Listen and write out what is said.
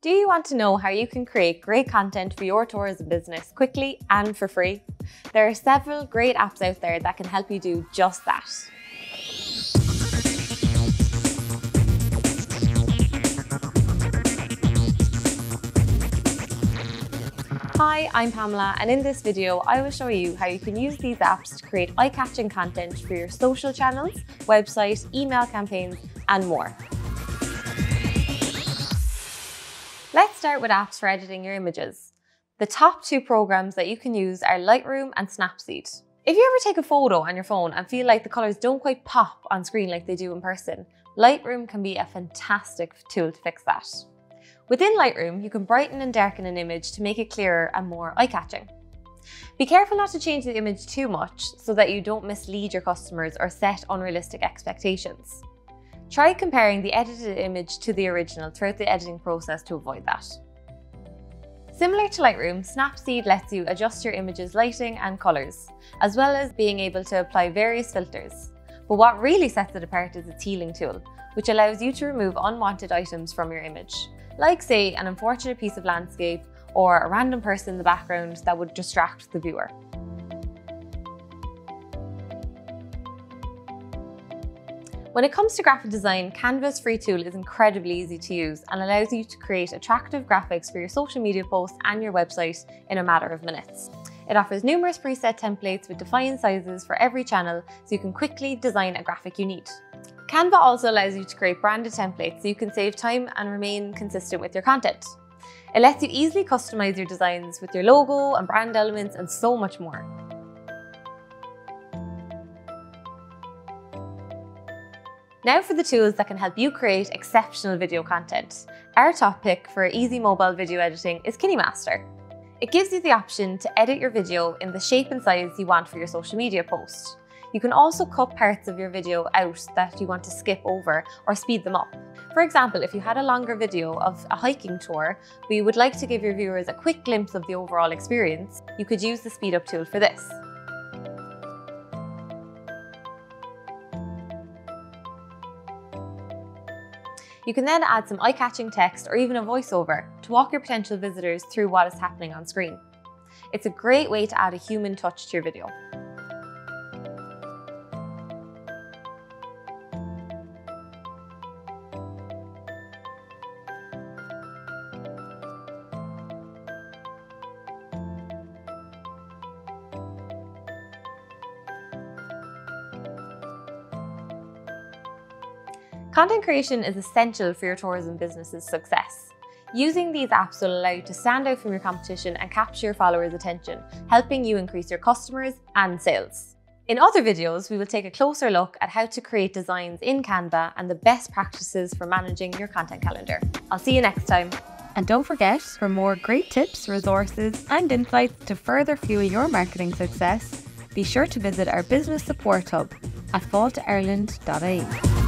Do you want to know how you can create great content for your tourism business quickly and for free? There are several great apps out there that can help you do just that. Hi, I'm Pamela, and in this video I will show you how you can use these apps to create eye-catching content for your social channels, website, email campaigns and more. Let's start with apps for editing your images. The top two programs that you can use are Lightroom and Snapseed. If you ever take a photo on your phone and feel like the colours don't quite pop on screen like they do in person, Lightroom can be a fantastic tool to fix that. Within Lightroom, you can brighten and darken an image to make it clearer and more eye-catching. Be careful not to change the image too much so that you don't mislead your customers or set unrealistic expectations. Try comparing the edited image to the original throughout the editing process to avoid that. Similar to Lightroom, Snapseed lets you adjust your image's lighting and colours, as well as being able to apply various filters. But what really sets it apart is its healing tool, which allows you to remove unwanted items from your image, like say an unfortunate piece of landscape or a random person in the background that would distract the viewer. When it comes to graphic design, Canva's free tool is incredibly easy to use and allows you to create attractive graphics for your social media posts and your website in a matter of minutes. It offers numerous preset templates with defined sizes for every channel, so you can quickly design a graphic you need. Canva also allows you to create branded templates so you can save time and remain consistent with your content. It lets you easily customize your designs with your logo and brand elements and so much more. Now for the tools that can help you create exceptional video content. Our top pick for easy mobile video editing is KittyMaster. It gives you the option to edit your video in the shape and size you want for your social media post. You can also cut parts of your video out that you want to skip over or speed them up. For example, if you had a longer video of a hiking tour, but you would like to give your viewers a quick glimpse of the overall experience, you could use the speed up tool for this. You can then add some eye-catching text or even a voiceover to walk your potential visitors through what is happening on screen. It's a great way to add a human touch to your video. Content creation is essential for your tourism business's success. Using these apps will allow you to stand out from your competition and capture your followers' attention, helping you increase your customers and sales. In other videos, we will take a closer look at how to create designs in Canva and the best practices for managing your content calendar. I'll see you next time. And don't forget, for more great tips, resources, and insights to further fuel your marketing success, be sure to visit our business support hub at faultireland.ie.